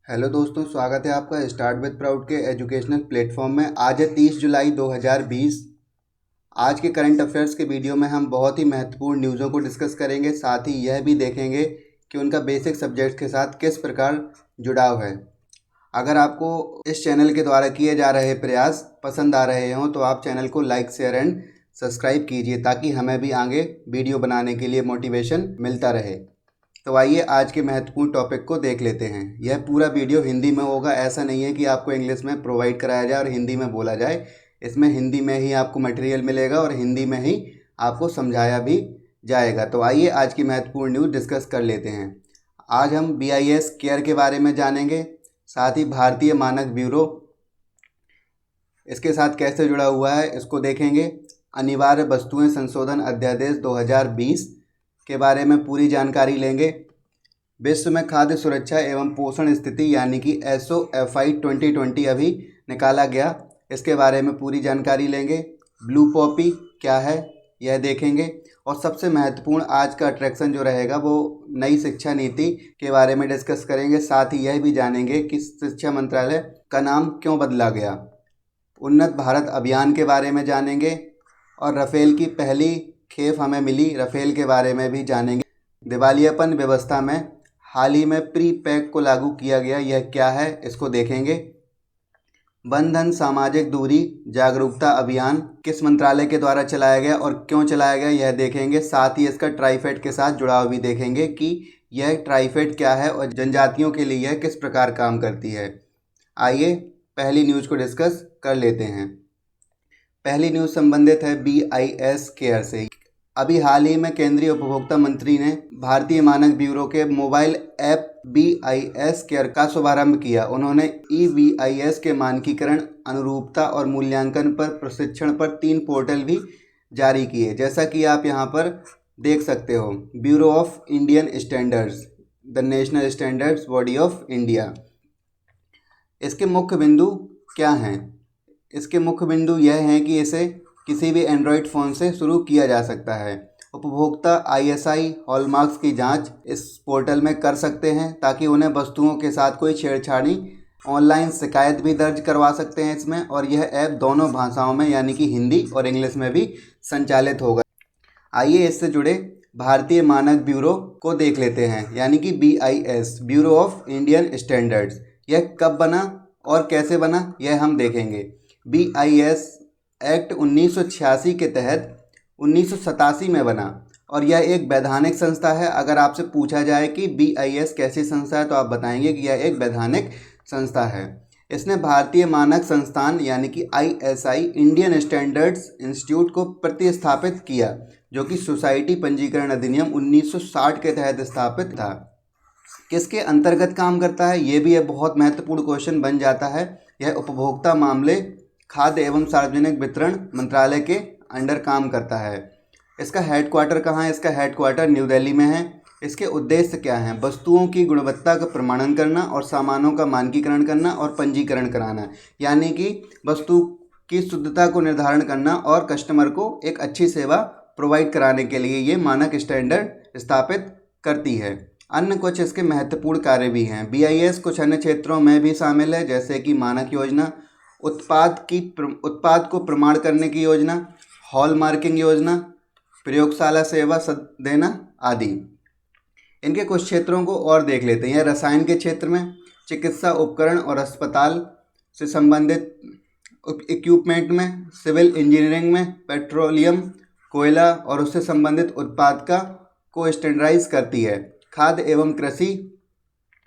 Hello दोस्तों, स्वागत है आपका स्टार्ट विद प्राउड के एजुकेशनल प्लेटफॉर्म में। आज है 30 जुलाई 2020। आज के करंट अफेयर्स के वीडियो में हम बहुत ही महत्वपूर्ण न्यूज़ों को डिस्कस करेंगे, साथ ही यह भी देखेंगे कि उनका बेसिक सब्जेक्ट्स के साथ किस प्रकार जुड़ाव है। अगर आपको इस चैनल के द्वारा किए जा रहे प्रयास पसंद आ रहे हों तो आप चैनल को लाइक, शेयर एंड सब्सक्राइब कीजिए ताकि हमें भी आगे वीडियो बनाने के लिए मोटिवेशन मिलता रहे। तो आइए आज के महत्वपूर्ण टॉपिक को देख लेते हैं। यह पूरा वीडियो हिंदी में होगा, ऐसा नहीं है कि आपको इंग्लिश में प्रोवाइड कराया जाए और हिंदी में बोला जाए। इसमें हिंदी में ही आपको मटेरियल मिलेगा और हिंदी में ही आपको समझाया भी जाएगा। तो आइए आज की महत्वपूर्ण न्यूज़ डिस्कस कर लेते हैं। आज हम BIS केयर के बारे में जानेंगे, साथ ही भारतीय मानक ब्यूरो इसके साथ कैसे जुड़ा हुआ है इसको देखेंगे। अनिवार्य वस्तुएं संशोधन अध्यादेश 2020 के बारे में पूरी जानकारी लेंगे। विश्व में खाद्य सुरक्षा एवं पोषण स्थिति यानी कि SOFI 2020 अभी निकाला गया, इसके बारे में पूरी जानकारी लेंगे। ब्लू पॉपी क्या है यह देखेंगे और सबसे महत्वपूर्ण आज का अट्रैक्शन जो रहेगा वो नई शिक्षा नीति के बारे में डिस्कस करेंगे। साथ ही यह भी जानेंगे कि शिक्षा मंत्रालय का नाम क्यों बदला गया। उन्नत भारत अभियान के बारे में जानेंगे और राफेल की पहली खेप हमें मिली, राफेल के बारे में भी जानेंगे। दिवालियापन व्यवस्था में हाल ही में प्री पैक को लागू किया गया, यह क्या है इसको देखेंगे। वन धन सामाजिक दूरी जागरूकता अभियान किस मंत्रालय के द्वारा चलाया गया और क्यों चलाया गया यह देखेंगे। साथ ही इसका ट्राइफेड के साथ जुड़ाव भी देखेंगे कि यह ट्राइफेड क्या है और जनजातियों के लिए यह किस प्रकार काम करती है। आइए पहली न्यूज़ को डिस्कस कर लेते हैं। पहली न्यूज़ संबंधित है BIS केयर से। अभी हाल ही में केंद्रीय उपभोक्ता मंत्री ने भारतीय मानक ब्यूरो के मोबाइल ऐप BIS केयर का शुभारंभ किया। उन्होंने EBIS के मानकीकरण, अनुरूपता और मूल्यांकन पर प्रशिक्षण पर 3 पोर्टल भी जारी किए, जैसा कि आप यहां पर देख सकते हो। Bureau of Indian standards, the national standards body of India. इसके मुख्य बिंदु क्या हैं? इसके मुख्य बिंदु यह हैं कि इसे किसी भी एंड्रॉयड फ़ोन से शुरू किया जा सकता है। उपभोक्ता ISI हॉलमार्क्स की जांच इस पोर्टल में कर सकते हैं ताकि उन्हें वस्तुओं के साथ कोई छेड़छाड़ी ऑनलाइन शिकायत भी दर्ज करवा सकते हैं इसमें। और यह ऐप दोनों भाषाओं में यानी कि हिंदी और इंग्लिश में भी संचालित होगा। आइए इससे जुड़े भारतीय मानक ब्यूरो को देख लेते हैं, यानी कि BIS, bureau of Indian standards. यह कब बना और कैसे बना यह हम देखेंगे। BIS एक्ट 1986 के तहत 1987 में बना और यह एक वैधानिक संस्था है। अगर आपसे पूछा जाए कि BIS कैसी संस्था है तो आप बताएंगे कि यह एक वैधानिक संस्था है। इसने भारतीय मानक संस्थान यानी कि ISI, इंडियन स्टैंडर्ड्स इंस्टीट्यूट को प्रतिस्थापित किया, जो कि सोसाइटी पंजीकरण अधिनियम 1960 के तहत स्थापित था। किसके अंतर्गत काम करता है ये भी एक बहुत महत्वपूर्ण क्वेश्चन बन जाता है। यह उपभोक्ता मामले, खाद्य एवं सार्वजनिक वितरण मंत्रालय के अंडर काम करता है। इसका हेडक्वार्टर कहाँ है? इसका हेडक्वार्टर न्यू दिल्ली में है। इसके उद्देश्य क्या हैं? वस्तुओं की गुणवत्ता का प्रमाणन करना और सामानों का मानकीकरण करना और पंजीकरण कराना, यानी कि वस्तु की शुद्धता को निर्धारण करना और कस्टमर को एक अच्छी सेवा प्रोवाइड कराने के लिए ये मानक स्टैंडर्ड स्थापित करती है। अन्य कुछ इसके महत्वपूर्ण कार्य भी हैं। BIS कुछ अन्य क्षेत्रों में भी शामिल है, जैसे कि मानक योजना, उत्पाद को प्रमाण करने की योजना, हॉल मार्किंग योजना, प्रयोगशाला सेवा देना आदि। इनके कुछ क्षेत्रों को और देख लेते हैं। रसायन के क्षेत्र में, चिकित्सा उपकरण और अस्पताल से संबंधित इक्विपमेंट में, सिविल इंजीनियरिंग में, पेट्रोलियम, कोयला और उससे संबंधित उत्पाद को स्टैंडर्डाइज करती है। खाद्य एवं कृषि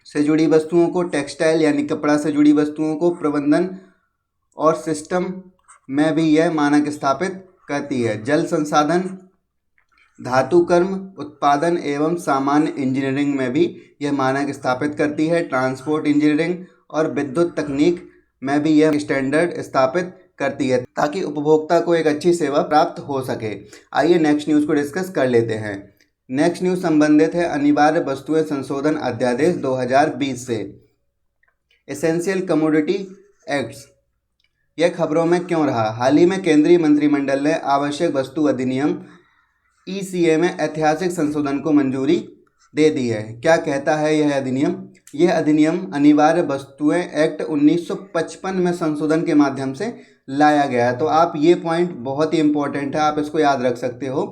से जुड़ी वस्तुओं को, टेक्सटाइल यानी कपड़ा से जुड़ी वस्तुओं को, प्रबंधन और सिस्टम में भी यह मानक स्थापित करती है। जल संसाधन, धातु कर्म, उत्पादन एवं सामान्य इंजीनियरिंग में भी यह मानक स्थापित करती है। ट्रांसपोर्ट इंजीनियरिंग और विद्युत तकनीक में भी यह स्टैंडर्ड स्थापित करती है ताकि उपभोक्ता को एक अच्छी सेवा प्राप्त हो सके। आइए नेक्स्ट न्यूज़ को डिस्कस कर लेते हैं। नेक्स्ट न्यूज़ संबंधित है अनिवार्य वस्तुएं संशोधन अध्यादेश 2020 से। एसेंशियल कमोडिटी एक्ट्स, यह खबरों में क्यों रहा? हाल ही में केंद्रीय मंत्रिमंडल ने आवश्यक वस्तु अधिनियम ECA में ऐतिहासिक संशोधन को मंजूरी दे दी है। क्या कहता है यह अधिनियम? यह अधिनियम अनिवार्य वस्तुएं एक्ट 1955 में संशोधन के माध्यम से लाया गया है। तो आप ये पॉइंट बहुत ही इम्पोर्टेंट है, आप इसको याद रख सकते हो,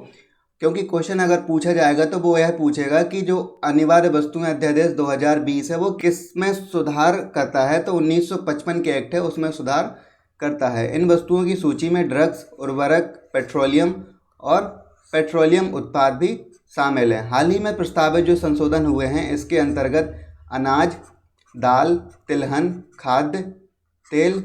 क्योंकि क्वेश्चन अगर पूछा जाएगा तो वो यह पूछेगा कि जो अनिवार्य वस्तुएं अध्यादेश 2020 है वो किस में सुधार करता है। तो 1955 के एक्ट है उसमें सुधार करता है। इन वस्तुओं की सूची में ड्रग्स, उर्वरक, पेट्रोलियम और पेट्रोलियम उत्पाद भी शामिल हैं। हाल ही में प्रस्तावित जो संशोधन हुए हैं इसके अंतर्गत अनाज, दाल, तिलहन, खाद्य तेल,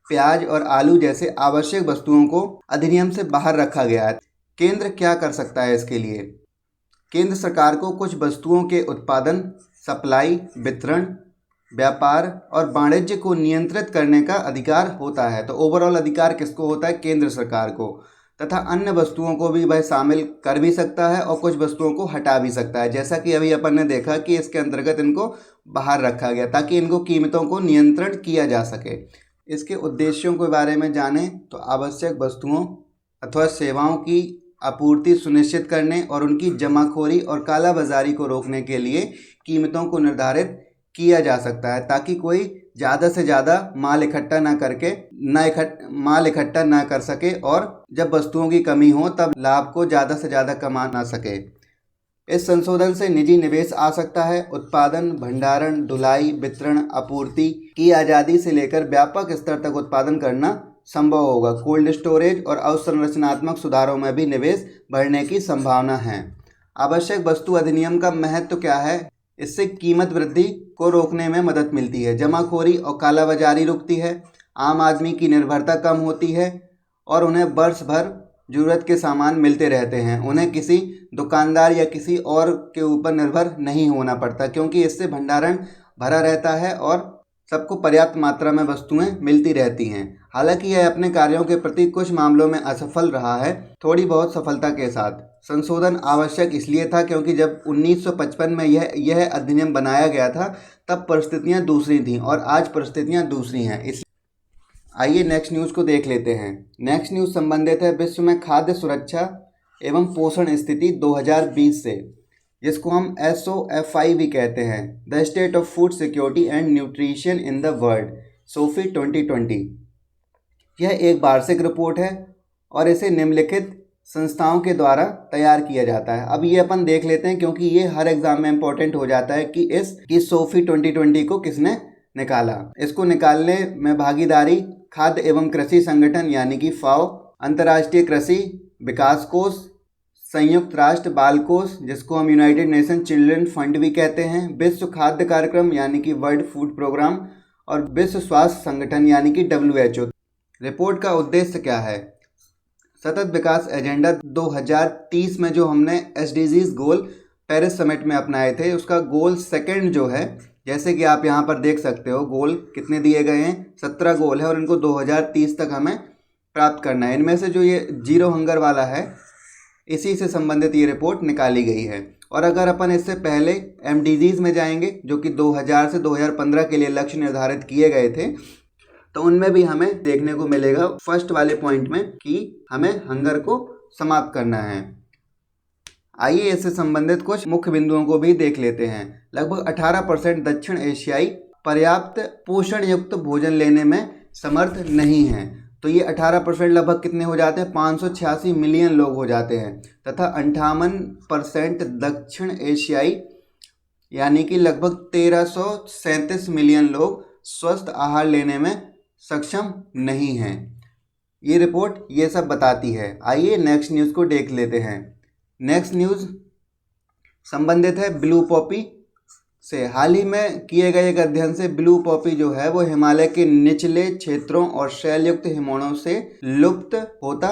प्याज और आलू जैसे आवश्यक वस्तुओं को अधिनियम से बाहर रखा गया है। केंद्र क्या कर सकता है इसके लिए? केंद्र सरकार को कुछ वस्तुओं के उत्पादन, सप्लाई, वितरण, व्यापार और वाणिज्य को नियंत्रित करने का अधिकार होता है। तो ओवरऑल अधिकार किसको होता है? केंद्र सरकार को। तथा अन्य वस्तुओं को भी वह शामिल कर भी सकता है और कुछ वस्तुओं को हटा भी सकता है, जैसा कि अभी अपन ने देखा कि इसके अंतर्गत इनको बाहर रखा गया ताकि इनको कीमतों को नियंत्रण किया जा सके। इसके उद्देश्यों के बारे में जानें तो आवश्यक वस्तुओं अथवा सेवाओं की आपूर्ति सुनिश्चित करने और उनकी जमाखोरी और कालाबाजारी को रोकने के लिए कीमतों को निर्धारित किया जा सकता है, ताकि कोई ज़्यादा से ज़्यादा माल इकट्ठा ना कर सके और जब वस्तुओं की कमी हो तब लाभ को ज़्यादा से ज़्यादा कमा ना सके। इस संशोधन से निजी निवेश आ सकता है। उत्पादन, भंडारण, ढुलाई, वितरण, आपूर्ति की आज़ादी से लेकर व्यापक स्तर तक उत्पादन करना संभव होगा। कोल्ड स्टोरेज और अवसंरचनात्मक सुधारों में भी निवेश बढ़ने की संभावना है। आवश्यक वस्तु अधिनियम का महत्व क्या है? इससे कीमत वृद्धि को रोकने में मदद मिलती है, जमाखोरी और कालाबाजारी रुकती है, आम आदमी की निर्भरता कम होती है और उन्हें वर्ष भर ज़रूरत के सामान मिलते रहते हैं। उन्हें किसी दुकानदार या किसी और के ऊपर निर्भर नहीं होना पड़ता, क्योंकि इससे भंडारण भरा रहता है और सबको पर्याप्त मात्रा में वस्तुएं मिलती रहती हैं। हालांकि यह अपने कार्यों के प्रति कुछ मामलों में असफल रहा है, थोड़ी बहुत सफलता के साथ। संशोधन आवश्यक इसलिए था क्योंकि जब 1955 में यह अधिनियम बनाया गया था तब परिस्थितियां दूसरी थीं और आज परिस्थितियां दूसरी हैं। इस आइए नेक्स्ट न्यूज़ को देख लेते हैं। नेक्स्ट न्यूज़ संबंधित है विश्व में खाद्य सुरक्षा एवं पोषण स्थिति 2020 से, जिसको हम SOFI भी कहते हैं, the state of food security and nutrition in the world, Sophie 2020। यह एक वार्षिक रिपोर्ट है और इसे निम्नलिखित संस्थाओं के द्वारा तैयार किया जाता है। अब ये अपन देख लेते हैं क्योंकि ये हर एग्जाम में इम्पोर्टेंट हो जाता है कि सोफी 2020 को किसने निकाला। इसको निकालने में भागीदारी खाद्य एवं कृषि संगठन यानी कि FAO, अंतर्राष्ट्रीय कृषि विकास कोष, संयुक्त राष्ट्र बाल कोष जिसको हम यूनाइटेड नेशन चिल्ड्रन फंड भी कहते हैं, विश्व खाद्य कार्यक्रम यानी कि वर्ल्ड फूड प्रोग्राम और विश्व स्वास्थ्य संगठन यानी कि WHO। रिपोर्ट का उद्देश्य क्या है? सतत विकास एजेंडा 2030 में जो हमने SDGs गोल पेरिस समिट में अपनाए थे, उसका गोल सेकंड जो है, जैसे कि आप यहाँ पर देख सकते हो गोल कितने दिए गए हैं, 17 गोल है और इनको 2030 तक हमें प्राप्त करना है। इनमें से जो ये जीरो हंगर वाला है इसी से संबंधित ये रिपोर्ट निकाली गई है। और अगर अपन इससे पहले MDGs में जाएंगे जो कि 2000 से 2015 के लिए लक्ष्य निर्धारित किए गए थे, तो उनमें भी हमें देखने को मिलेगा फर्स्ट वाले पॉइंट में कि हमें हंगर को समाप्त करना है। आइए इससे संबंधित कुछ मुख्य बिंदुओं को भी देख लेते हैं। लगभग 18% दक्षिण एशियाई पर्याप्त पोषण युक्त भोजन लेने में समर्थ नहीं हैं। तो ये 18% लगभग कितने हो जाते हैं? 586 मिलियन लोग हो जाते हैं। तथा 58% दक्षिण एशियाई यानी कि लगभग 1337 मिलियन लोग स्वस्थ आहार लेने में सक्षम नहीं हैं। ये रिपोर्ट ये सब बताती है। आइए नेक्स्ट न्यूज़ को देख लेते हैं। नेक्स्ट न्यूज़ संबंधित है ब्लू पॉपी से। हाल ही में किए गए एक अध्ययन से ब्लू पॉपी जो है वो हिमालय के निचले क्षेत्रों और शैलयुक्त हिमोड़ों से लुप्त होता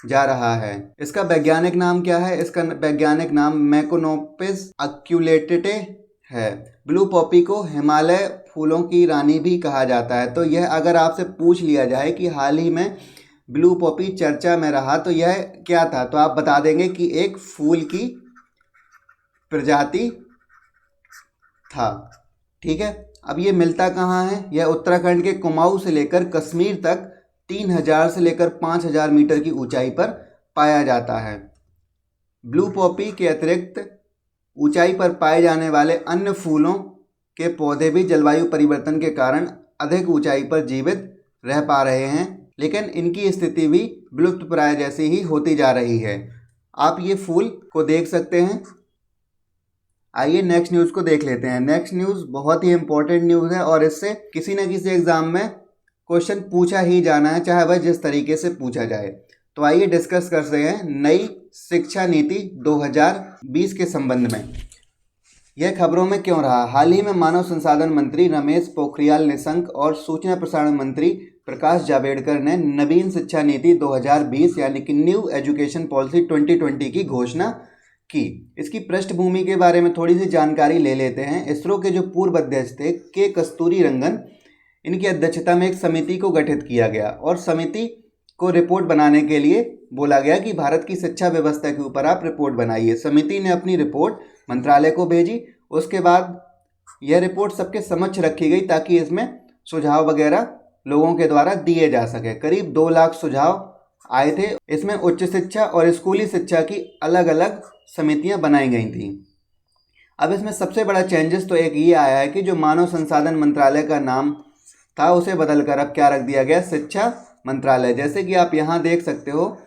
जा रहा है। इसका वैज्ञानिक नाम क्या है? इसका वैज्ञानिक नाम मैकोनोपिस अक्यूलेटेटे है। ब्लू पॉपी को हिमालय फूलों की रानी भी कहा जाता है। तो यह अगर आपसे पूछ लिया जाए कि हाल ही में ब्लू पॉपी चर्चा में रहा तो यह क्या था, तो आप बता देंगे कि एक फूल की प्रजाति था। ठीक है, अब ये मिलता कहाँ है? यह उत्तराखंड के कुमाऊं से लेकर कश्मीर तक 3000 से लेकर 5000 मीटर की ऊंचाई पर पाया जाता है। ब्लू पॉपी के अतिरिक्त ऊंचाई पर पाए जाने वाले अन्य फूलों के पौधे भी जलवायु परिवर्तन के कारण अधिक ऊंचाई पर जीवित रह पा रहे हैं, लेकिन इनकी स्थिति भी विलुप्तप्राय जैसी ही होती जा रही है। आप ये फूल को देख सकते हैं। आइए नेक्स्ट न्यूज़ को देख लेते हैं। नेक्स्ट न्यूज़ बहुत ही इंपॉर्टेंट न्यूज़ है और इससे किसी न किसी एग्जाम में क्वेश्चन पूछा ही जाना है, चाहे वह जिस तरीके से पूछा जाए। तो आइए डिस्कस करते हैं नई शिक्षा नीति 2020 के संबंध में। यह खबरों में क्यों रहा? हाल ही में मानव संसाधन मंत्री रमेश पोखरियाल निशंक और सूचना प्रसारण मंत्री प्रकाश जावड़ेकर ने नवीन शिक्षा नीति 2020 यानी कि न्यू एजुकेशन पॉलिसी 2020 की घोषणा की। इसकी पृष्ठभूमि के बारे में थोड़ी सी जानकारी ले लेते हैं। इसरो के जो पूर्व अध्यक्ष थे के कस्तूरीरंगन, इनकी अध्यक्षता में एक समिति को गठित किया गया और समिति को रिपोर्ट बनाने के लिए बोला गया कि भारत की शिक्षा व्यवस्था के ऊपर आप रिपोर्ट बनाइए। समिति ने अपनी रिपोर्ट मंत्रालय को भेजी। उसके बाद यह रिपोर्ट सबके समक्ष रखी गई ताकि इसमें सुझाव वगैरह लोगों के द्वारा दिए जा सके। करीब 2 लाख सुझाव आए थे। इसमें उच्च शिक्षा और स्कूली शिक्षा की अलग अलग समितियां बनाई गई थी। अब इसमें सबसे बड़ा चेंजेस तो एक ये आया है कि जो मानव संसाधन मंत्रालय का नाम था उसे बदलकर अब क्या रख दिया गया, शिक्षा मंत्रालय। जैसे कि आप यहाँ देख सकते हो,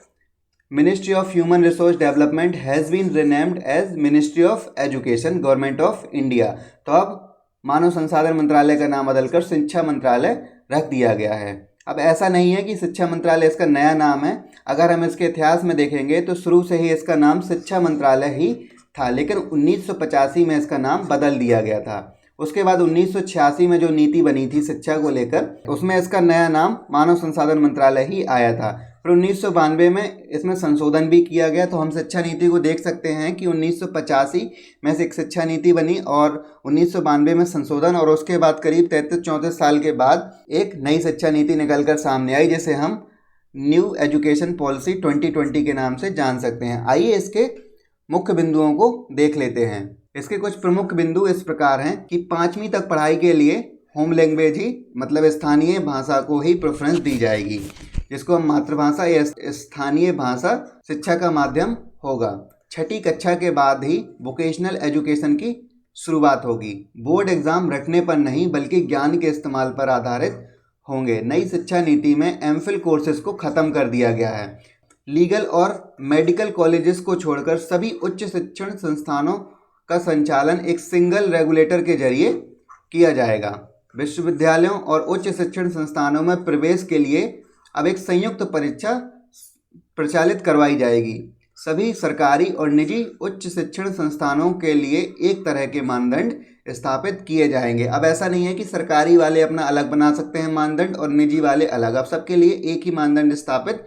ministry of human resource development has been renamed as ministry of education, government of India. तो अब मानव संसाधन मंत्रालय का नाम बदलकर शिक्षा मंत्रालय रख दिया गया है। अब ऐसा नहीं है कि शिक्षा मंत्रालय इसका नया नाम है। अगर हम इसके इतिहास में देखेंगे तो शुरू से ही इसका नाम शिक्षा मंत्रालय ही था, लेकिन 1985 में इसका नाम बदल दिया गया था। उसके बाद 1986 में जो नीति बनी थी शिक्षा को लेकर, उसमें इसका नया नाम मानव संसाधन मंत्रालय ही आया था। फिर 1992 में इसमें संशोधन भी किया गया। तो हम शिक्षा नीति को देख सकते हैं कि 1985 में से एक शिक्षा नीति बनी और 1992 में संशोधन, और उसके बाद करीब 33-34 साल के बाद एक नई शिक्षा नीति निकलकर सामने आई, जिसे हम न्यू एजुकेशन पॉलिसी 2020 के नाम से जान सकते हैं। आइए इसके मुख्य बिंदुओं को देख लेते हैं। इसके कुछ प्रमुख बिंदु इस प्रकार हैं कि 5वीं तक पढ़ाई के लिए होम लैंग्वेज ही, मतलब स्थानीय भाषा को ही प्रेफरेंस दी जाएगी, जिसको हम मातृभाषा या स्थानीय भाषा शिक्षा का माध्यम होगा। 6ठी कक्षा के बाद ही वोकेशनल एजुकेशन की शुरुआत होगी। बोर्ड एग्जाम रटने पर नहीं बल्कि ज्ञान के इस्तेमाल पर आधारित होंगे। नई शिक्षा नीति में एमफिल कोर्सेज को ख़त्म कर दिया गया है। लीगल और मेडिकल कॉलेजेस को छोड़कर सभी उच्च शिक्षण संस्थानों का संचालन एक सिंगल रेगुलेटर के जरिए किया जाएगा। विश्वविद्यालयों और उच्च शिक्षण संस्थानों में प्रवेश के लिए अब एक संयुक्त परीक्षा प्रचलित करवाई जाएगी। सभी सरकारी और निजी उच्च शिक्षण संस्थानों के लिए एक तरह के मानदंड स्थापित किए जाएंगे। अब ऐसा नहीं है कि सरकारी वाले अपना अलग बना सकते हैं मानदंड और निजी वाले अलग। अब सबके लिए एक ही मानदंड स्थापित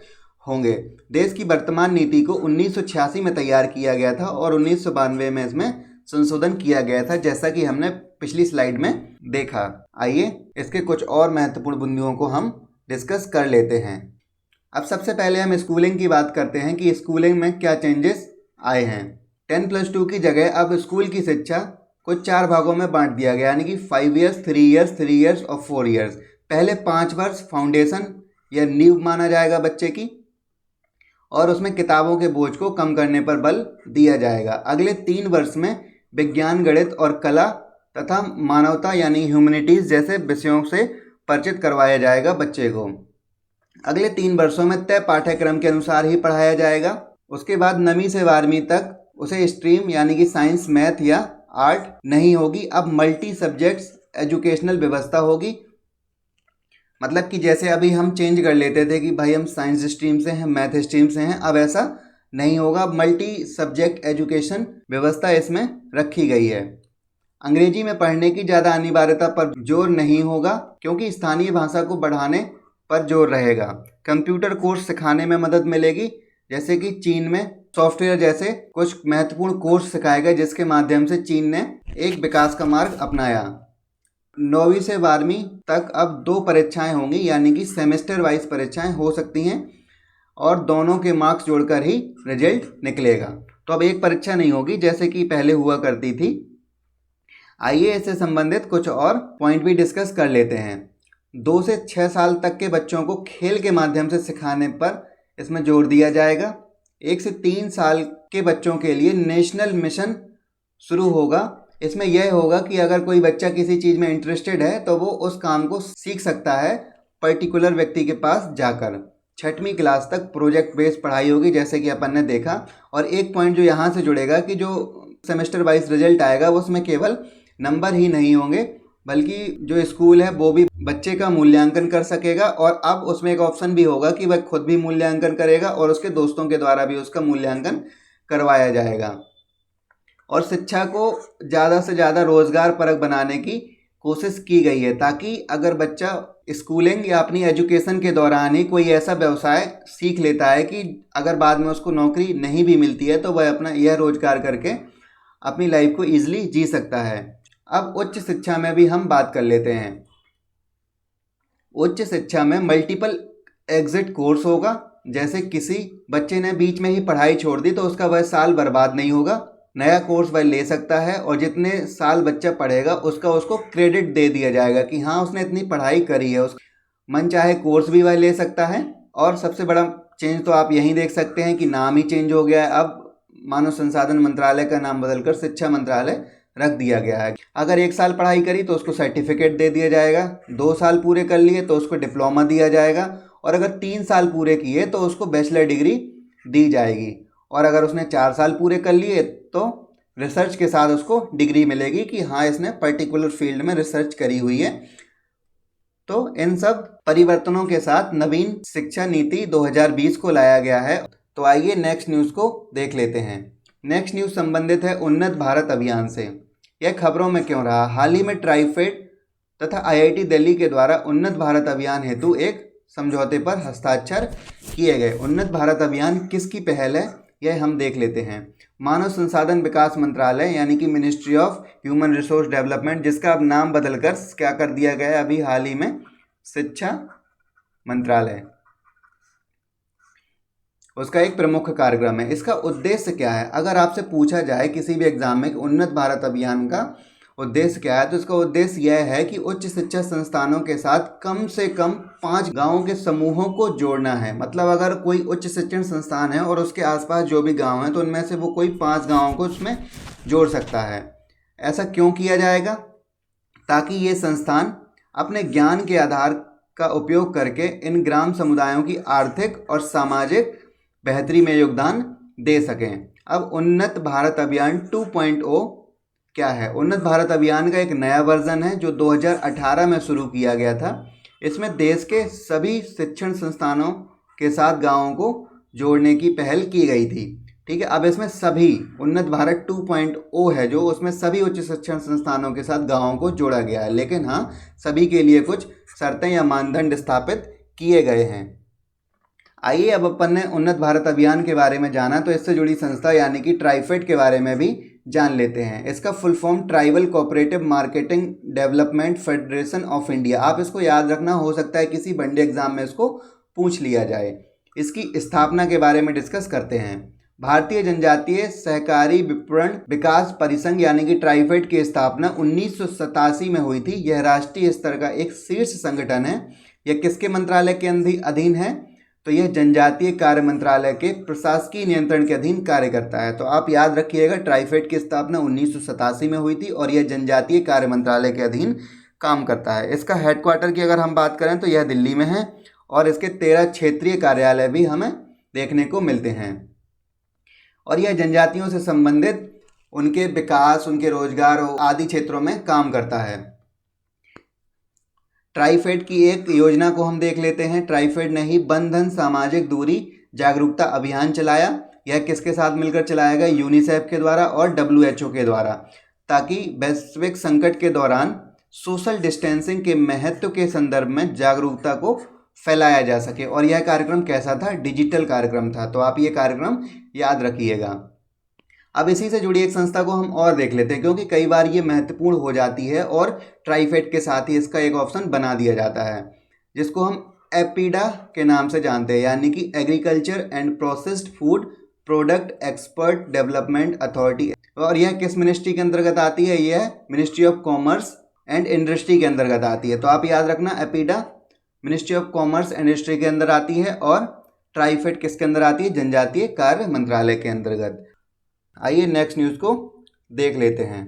होंगे। देश की वर्तमान नीति को 1986 में तैयार किया गया था और 1992 में इसमें संशोधन किया गया था, जैसा कि हमने पिछली स्लाइड में देखा। आइए इसके कुछ और महत्वपूर्ण बिंदुओं को हम डिस्कस कर लेते हैं। अब सबसे पहले हम स्कूलिंग की बात करते हैं कि स्कूलिंग में क्या चेंजेस आए हैं। 10+2 की जगह अब स्कूल की शिक्षा को 4 भागों में बांट दिया गया, यानी कि 5 ईयर्स, 3 ईयर्स, 3 ईयर्स और 4 ईयर्स। पहले 5 वर्ष फाउंडेशन या नींव माना जाएगा बच्चे की, और उसमें किताबों के बोझ को कम करने पर बल दिया जाएगा। अगले 3 वर्ष में विज्ञान, गणित और कला तथा मानवता यानी ह्यूमैनिटीज़ जैसे विषयों से परिचित करवाया जाएगा बच्चे को। अगले 3 वर्षों में तय पाठ्यक्रम के अनुसार ही पढ़ाया जाएगा। उसके बाद 9वीं से 12वीं तक उसे स्ट्रीम यानी कि साइंस, मैथ या आर्ट नहीं होगी। अब मल्टी सब्जेक्ट्स एजुकेशनल व्यवस्था होगी। मतलब कि जैसे अभी हम चेंज कर लेते थे कि भाई हम साइंस स्ट्रीम से हैं, मैथ स्ट्रीम से हैं, अब ऐसा नहीं होगा। मल्टी सब्जेक्ट एजुकेशन व्यवस्था इसमें रखी गई है। अंग्रेजी में पढ़ने की ज़्यादा अनिवार्यता पर जोर नहीं होगा, क्योंकि स्थानीय भाषा को बढ़ाने पर जोर रहेगा। कंप्यूटर कोर्स सिखाने में मदद मिलेगी, जैसे कि चीन में सॉफ्टवेयर जैसे कुछ महत्वपूर्ण कोर्स सिखाए गए, जिसके माध्यम से चीन ने एक विकास का मार्ग अपनाया। 9वीं से 12वीं तक अब 2 परीक्षाएं होंगी, यानी कि सेमेस्टर वाइज परीक्षाएं हो सकती हैं और दोनों के मार्क्स जोड़कर ही रिजल्ट निकलेगा। तो अब एक परीक्षा नहीं होगी जैसे कि पहले हुआ करती थी। आइए इससे संबंधित कुछ और पॉइंट भी डिस्कस कर लेते हैं। 2 से 6 साल तक के बच्चों को खेल के माध्यम से सिखाने पर इसमें जोर दिया जाएगा। 1 से 3 साल के बच्चों के लिए नेशनल मिशन शुरू होगा, इसमें यह होगा कि अगर कोई बच्चा किसी चीज़ में इंटरेस्टेड है तो वो उस काम को सीख सकता है पर्टिकुलर व्यक्ति के पास जाकर। 6वीं क्लास तक प्रोजेक्ट बेस्ड पढ़ाई होगी जैसे कि अपन ने देखा। और एक पॉइंट जो यहाँ से जुड़ेगा कि जो सेमेस्टर वाइज रिजल्ट आएगा वो उसमें केवल नंबर ही नहीं होंगे बल्कि जो स्कूल है वो भी बच्चे का मूल्यांकन कर सकेगा। और अब उसमें एक ऑप्शन भी होगा कि वह खुद भी मूल्यांकन करेगा और उसके दोस्तों के द्वारा भी उसका मूल्यांकन करवाया जाएगा। और शिक्षा को ज़्यादा से ज़्यादा रोजगार परक बनाने की कोशिश की गई है ताकि अगर बच्चा स्कूलिंग या अपनी एजुकेशन के दौरान ही कोई ऐसा व्यवसाय सीख लेता है कि अगर बाद में उसको नौकरी नहीं भी मिलती है तो वह अपना यह रोजगार करके अपनी लाइफ को ईजिली जी सकता है। अब उच्च शिक्षा में भी हम बात कर लेते हैं। उच्च शिक्षा में मल्टीपल एग्जिट कोर्स होगा। जैसे किसी बच्चे ने बीच में ही पढ़ाई छोड़ दी तो उसका वह साल बर्बाद नहीं होगा, नया कोर्स वह ले सकता है और जितने साल बच्चा पढ़ेगा उसका उसको क्रेडिट दे दिया जाएगा कि हाँ उसने इतनी पढ़ाई करी है। उस मन चाहे कोर्स भी वह ले सकता है। और सबसे बड़ा चेंज तो आप यहीं देख सकते हैं कि नाम ही चेंज हो गया है। अब मानव संसाधन मंत्रालय का नाम बदलकर शिक्षा मंत्रालय रख दिया गया है। अगर 1 साल पढ़ाई करी तो उसको सर्टिफिकेट दे दिया जाएगा, 2 साल पूरे कर लिए तो उसको डिप्लोमा दिया जाएगा और अगर 3 साल पूरे किए तो उसको बैचलर डिग्री दी जाएगी। और अगर उसने 4 साल पूरे कर लिए तो रिसर्च के साथ उसको डिग्री मिलेगी कि हाँ इसने पर्टिकुलर फील्ड में रिसर्च करी हुई है। तो इन सब परिवर्तनों के साथ नवीन शिक्षा नीति 2020 को लाया गया है। तो आइए नेक्स्ट न्यूज़ को देख लेते हैं। नेक्स्ट न्यूज़ संबंधित है उन्नत भारत अभियान से। यह खबरों में क्यों रहा? हाल ही में ट्राइफेड तथा IIT दिल्ली के द्वारा उन्नत भारत अभियान हेतु एक समझौते पर हस्ताक्षर किए गए। उन्नत भारत अभियान किसकी पहल है यह हम देख लेते हैं। मानव संसाधन विकास मंत्रालय यानी कि ministry of human resource development, जिसका अब नाम बदलकर क्या कर दिया गया है अभी हाल ही में, शिक्षा मंत्रालय, उसका एक प्रमुख कार्यक्रम है। इसका उद्देश्य क्या है? अगर आपसे पूछा जाए किसी भी एग्जाम में कि उन्नत भारत अभियान का उद्देश्य क्या है तो इसका उद्देश्य यह है कि उच्च शिक्षा संस्थानों के साथ कम से कम 5 गांवों के समूहों को जोड़ना है। मतलब अगर कोई उच्च शिक्षण संस्थान है और उसके आसपास जो भी गांव हैं तो उनमें से वो कोई 5 गांवों को उसमें जोड़ सकता है। ऐसा क्यों किया जाएगा? ताकि ये संस्थान अपने ज्ञान के आधार का उपयोग करके इन ग्राम समुदायों की आर्थिक और सामाजिक बेहतरी में योगदान दे सकें। अब उन्नत भारत अभियान 2.0 क्या है? उन्नत भारत अभियान का एक नया वर्जन है जो 2018 में शुरू किया गया था। इसमें देश के सभी शिक्षण संस्थानों के साथ गांवों को जोड़ने की पहल की गई थी। ठीक है, अब इसमें सभी उन्नत भारत 2.0 है जो उसमें सभी उच्च शिक्षण संस्थानों के साथ गांवों को जोड़ा गया है, लेकिन हाँ सभी के लिए कुछ शर्तें या मानदंड स्थापित किए गए हैं। आइए अब अपन ने उन्नत भारत अभियान के बारे में जाना तो इससे जुड़ी संस्था यानी कि ट्राइफेड के बारे में भी जान लेते हैं। इसका full form tribal cooperative marketing development federation of India. आप इसको याद रखना, हो सकता है किसी वनडे एग्जाम में इसको पूछ लिया जाए। इसकी स्थापना के बारे में डिस्कस करते हैं। भारतीय जनजातीय सहकारी विपणन विकास परिसंघ यानी कि ट्राइफेड की स्थापना 1987 में हुई थी। यह राष्ट्रीय स्तर का एक शीर्ष संगठन है। यह किसके मंत्रालय के अधीन है? तो यह जनजातीय कार्य मंत्रालय के प्रशासकीय नियंत्रण के अधीन कार्य करता है। तो आप याद रखिएगा ट्राइफेड की स्थापना 1987 में हुई थी और यह जनजातीय कार्य मंत्रालय के अधीन काम करता है। इसका हेडक्वार्टर की अगर हम बात करें तो यह दिल्ली में है और इसके 13 क्षेत्रीय कार्यालय भी हमें देखने को मिलते हैं। और यह जनजातियों से संबंधित उनके विकास, उनके रोजगार आदि क्षेत्रों में काम करता है। ट्राइफेड की एक योजना को हम देख लेते हैं। ट्राइफेड ने ही बंधन सामाजिक दूरी जागरूकता अभियान चलाया। यह किसके साथ मिलकर चलाया गया? यूनिसेफ के द्वारा और WHO के द्वारा, ताकि वैश्विक संकट के दौरान सोशल डिस्टेंसिंग के महत्व के संदर्भ में जागरूकता को फैलाया जा सके। और यह कार्यक्रम कैसा था? डिजिटल कार्यक्रम था। तो आप ये कार्यक्रम याद रखिएगा। अब इसी से जुड़ी एक संस्था को हम और देख लेते हैं क्योंकि कई बार ये महत्वपूर्ण हो जाती है और ट्राइफेड के साथ ही इसका एक ऑप्शन बना दिया जाता है जिसको हम एपीडा के नाम से जानते हैं, यानी कि agriculture and processed food product expert development authority. और यह किस मिनिस्ट्री के अंतर्गत आती है? यह ministry of commerce and industry के अंतर्गत आती है। तो आप याद रखना APEDA ministry of commerce and industry के अंदर आती है और ट्राइफेड किसके अंदर आती है? जनजातीय कार्य मंत्रालय के अंतर्गत। आइए नेक्स्ट न्यूज़ को देख लेते हैं।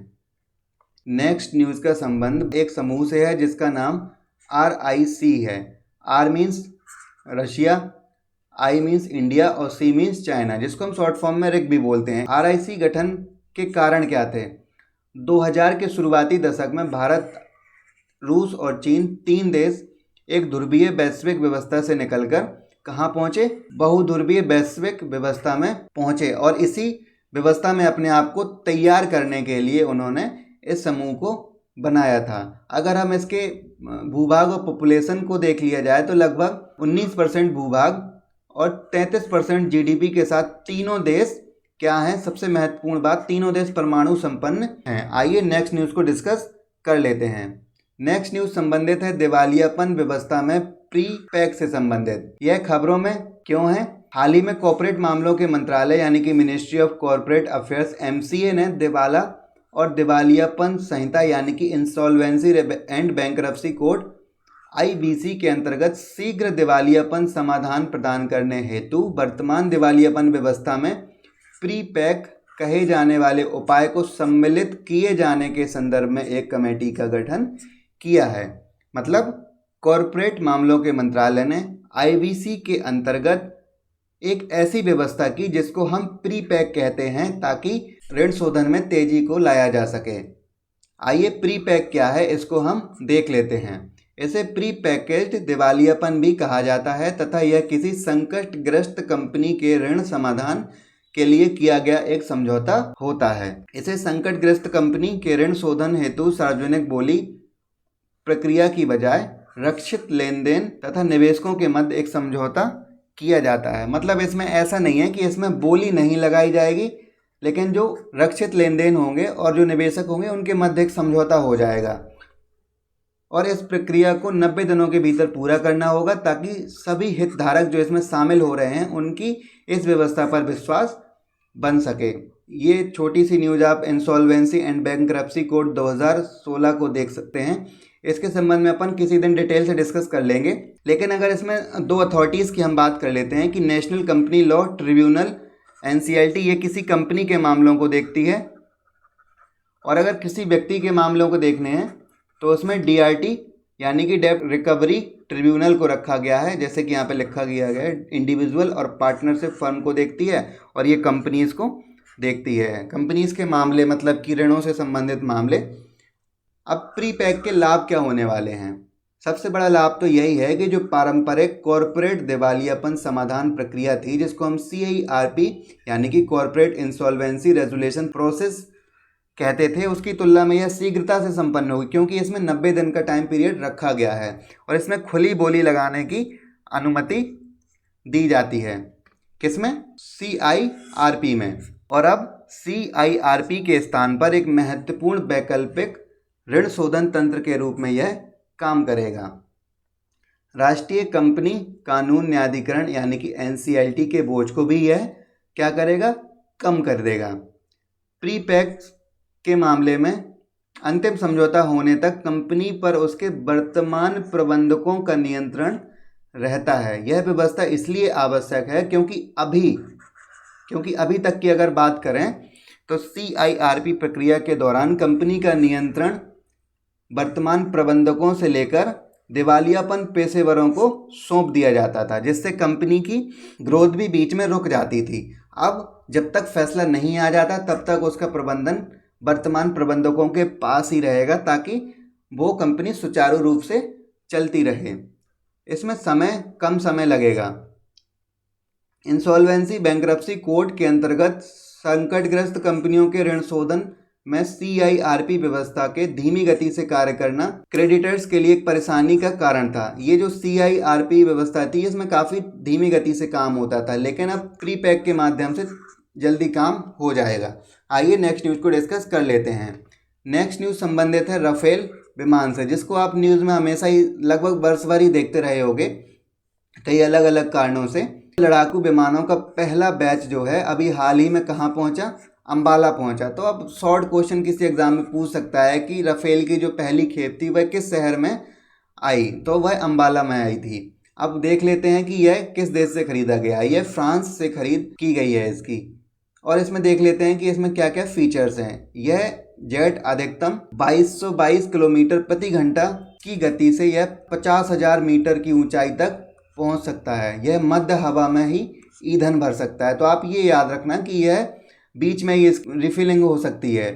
नेक्स्ट न्यूज़ का संबंध एक समूह से है जिसका नाम RIC है। R means Russia, I means India और C मीन्स चाइना, जिसको हम शॉर्ट फॉर्म में रिक भी बोलते हैं। RIC गठन के कारण क्या थे? 2000 के शुरुआती दशक में भारत, रूस और चीन, तीन देश एक ध्रुवीय वैश्विक व्यवस्था से निकलकर कहाँ पहुँचे? बहुध्रुवीय वैश्विक व्यवस्था में पहुँचे और इसी व्यवस्था में अपने आप को तैयार करने के लिए उन्होंने इस समूह को बनाया था। अगर हम इसके भूभाग और पॉपुलेशन को देख लिया जाए तो लगभग 19% भूभाग और 33% GDP के साथ तीनों देश क्या हैं? सबसे महत्वपूर्ण बात, तीनों देश परमाणु संपन्न हैं। आइए नेक्स्ट न्यूज़ को डिस्कस कर लेते हैं। नेक्स्ट न्यूज़ संबंधित है दिवालियापन व्यवस्था में प्री पैक से संबंधित। यह खबरों में क्यों है? हाल ही में कॉर्पोरेट मामलों के मंत्रालय यानी कि ministry of corporate affairs MCA ने दिवाला और दिवालियापन संहिता यानी कि insolvency and bankruptcy code IBC के अंतर्गत शीघ्र दिवालियापन समाधान प्रदान करने हेतु वर्तमान दिवालियापन व्यवस्था में प्री पैक कहे जाने वाले उपाय को सम्मिलित किए जाने के संदर्भ में एक कमेटी का गठन किया है। मतलब कॉर्पोरेट मामलों के मंत्रालय ने IBC के अंतर्गत एक ऐसी व्यवस्था की जिसको हम प्री पैक कहते हैं ताकि ऋण शोधन में तेजी को लाया जा सके। आइए प्री पैक क्या है इसको हम देख लेते हैं। इसे प्री पैकेज्ड दिवालियापन भी कहा जाता है तथा यह किसी संकटग्रस्त कंपनी के ऋण समाधान के लिए किया गया एक समझौता होता है। इसे संकटग्रस्त कंपनी के ऋण शोधन हेतु सार्वजनिक बोली प्रक्रिया की बजाय रक्षित लेन देन तथा निवेशकों के मध्य एक समझौता किया जाता है। मतलब इसमें ऐसा नहीं है कि इसमें बोली नहीं लगाई जाएगी, लेकिन जो रक्षित लेन देन होंगे और जो निवेशक होंगे उनके मध्य एक समझौता हो जाएगा और इस प्रक्रिया को 90 दिनों के भीतर पूरा करना होगा ताकि सभी हितधारक जो इसमें शामिल हो रहे हैं उनकी इस व्यवस्था पर विश्वास बन सके। ये छोटी सी न्यूज़ आप इंसॉल्वेंसी एंड बैंकरप्सी कोड 2016 को देख सकते हैं। इसके संबंध में अपन किसी दिन डिटेल से डिस्कस कर लेंगे, लेकिन अगर इसमें दो अथॉरिटीज़ की हम बात कर लेते हैं कि national company law tribunal NCLT, ये किसी कंपनी के मामलों को देखती है और अगर किसी व्यक्ति के मामलों को देखने हैं तो उसमें DRT यानी कि डेब्ट रिकवरी ट्रिब्यूनल को रखा गया है, जैसे कि यहाँ पे लिखा गया है। इंडिविजुअल और पार्टनरशिप फर्म को देखती है और ये कंपनीज़ को देखती है। कंपनीज़ के मामले मतलब कि ऋणों से संबंधित मामले। अब प्री पैक के लाभ क्या होने वाले हैं? सबसे बड़ा लाभ तो यही है कि जो पारंपरिक कॉरपोरेट दिवालियापन समाधान प्रक्रिया थी जिसको हम CIRP यानी कि कॉरपोरेट इंसॉल्वेंसी रेजुलेशन प्रोसेस कहते थे, उसकी तुलना में यह शीघ्रता से संपन्न होगी क्योंकि इसमें 90 दिन का टाइम पीरियड रखा गया है और इसमें खुली बोली लगाने की अनुमति दी जाती है। किसमें? CIRP में। और अब CIRP के स्थान पर एक महत्वपूर्ण वैकल्पिक ऋण शोधन तंत्र के रूप में यह काम करेगा। राष्ट्रीय कंपनी कानून न्यायाधिकरण यानी कि NCLT के बोझ को भी यह क्या करेगा? कम कर देगा। प्री पैक के मामले में अंतिम समझौता होने तक कंपनी पर उसके वर्तमान प्रबंधकों का नियंत्रण रहता है। यह व्यवस्था इसलिए आवश्यक है क्योंकि अभी तक की अगर बात करें तो CIRP प्रक्रिया के दौरान कंपनी का नियंत्रण वर्तमान प्रबंधकों से लेकर दिवालियापन पेशेवरों को सौंप दिया जाता था, जिससे कंपनी की ग्रोथ भी बीच में रुक जाती थी। अब जब तक फैसला नहीं आ जाता तब तक उसका प्रबंधन वर्तमान प्रबंधकों के पास ही रहेगा ताकि वो कंपनी सुचारू रूप से चलती रहे। इसमें कम समय लगेगा। इंसॉल्वेंसी बैंकरप्सी कोड के अंतर्गत संकटग्रस्त कंपनियों के ऋण शोधन में CIRP व्यवस्था के धीमी गति से कार्य करना क्रेडिटर्स के लिए एक परेशानी का कारण था। ये जो CIRP व्यवस्था थी इसमें काफ़ी धीमी गति से काम होता था, लेकिन अब प्री पैक के माध्यम से जल्दी काम हो जाएगा। आइए नेक्स्ट न्यूज़ को डिस्कस कर लेते हैं। नेक्स्ट न्यूज़ संबंधित है राफेल विमान से, जिसको आप न्यूज़ में हमेशा ही लगभग वर्ष भर ही देखते रहे होंगे कई अलग अलग कारणों से। लड़ाकू विमानों का पहला बैच जो है अभी हाल ही में कहाँ पहुँचा? अंबाला पहुंचा। तो अब शॉर्ट क्वेश्चन किसी एग्जाम में पूछ सकता है कि राफेल की जो पहली खेप थी वह किस शहर में आई? तो वह अंबाला में आई थी। अब देख लेते हैं कि यह किस देश से खरीदा गया। यह फ्रांस से खरीद की गई है इसकी। और इसमें देख लेते हैं कि इसमें क्या क्या फीचर्स हैं। यह जेट अधिकतम 2222 किलोमीटर प्रति घंटा की गति से यह 50,000 मीटर की ऊंचाई तक पहुंच सकता है। यह मध्य हवा में ही ईंधन भर सकता है। तो आप ये याद रखना कि यह बीच में ये रिफिलिंग हो सकती है,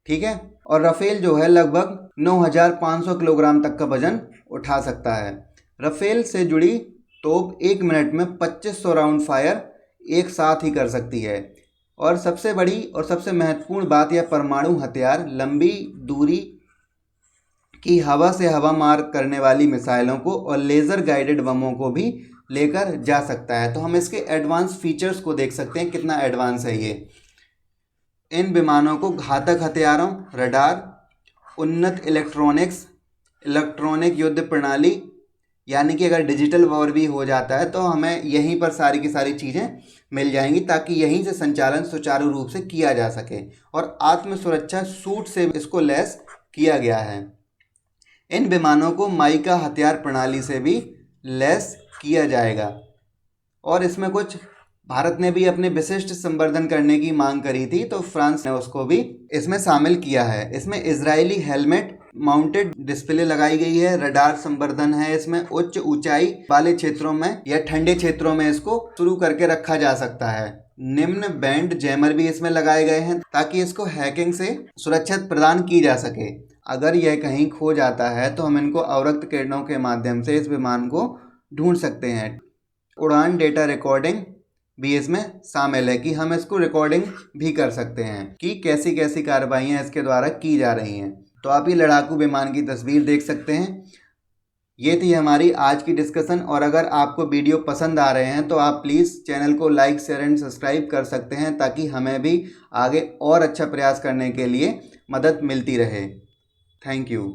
ठीक है। और राफेल जो है लगभग 9,500 किलोग्राम तक का वजन उठा सकता है। राफेल से जुड़ी तोप 1 मिनट में 2500 राउंड फायर एक साथ ही कर सकती है। और सबसे बड़ी और सबसे महत्वपूर्ण बात, यह परमाणु हथियार लंबी दूरी की हवा से हवा मार करने वाली मिसाइलों को और लेज़र गाइडेड बमों को भी लेकर जा सकता है। तो हम इसके एडवांस फीचर्स को देख सकते हैं, कितना एडवांस है ये। इन विमानों को घातक हथियारों, रडार, उन्नत इलेक्ट्रॉनिक युद्ध प्रणाली, यानी कि अगर डिजिटल वॉर भी हो जाता है तो हमें यहीं पर सारी की सारी चीज़ें मिल जाएंगी, ताकि यहीं से संचालन सुचारू रूप से किया जा सके। और आत्म सुरक्षा सूट से इसको लैस किया गया है। इन विमानों को माइका हथियार प्रणाली से भी लैस किया जाएगा। और इसमें कुछ भारत ने भी अपने विशिष्ट संवर्धन करने की मांग करी थी, तो फ्रांस ने उसको भी इसमें शामिल किया है। इसमें इजरायली हेलमेट माउंटेड डिस्प्ले लगाई गई है, रडार संवर्धन है इसमें, उच्च ऊंचाई वाले क्षेत्रों में या ठंडे क्षेत्रों में इसको शुरू करके रखा जा सकता है। निम्न बैंड जैमर भी इसमें लगाए गए हैं, ताकि इसको हैकिंग से सुरक्षा प्रदान की जा सके। अगर यह कहीं खो जाता है तो हम इनको अवरक्त किरणों के माध्यम से इस विमान को ढूंढ सकते हैं। उड़ान डेटा रिकॉर्डिंग भी इसमें शामिल है, कि हम इसको रिकॉर्डिंग भी कर सकते हैं कि कैसी कैसी कार्रवाइयाँ इसके द्वारा की जा रही हैं। तो आप ये लड़ाकू विमान की तस्वीर देख सकते हैं। ये थी हमारी आज की डिस्कशन। और अगर आपको वीडियो पसंद आ रहे हैं तो आप प्लीज़ चैनल को लाइक, शेयर एंड सब्सक्राइब कर सकते हैं, ताकि हमें भी आगे और अच्छा प्रयास करने के लिए मदद मिलती रहे। Thank you.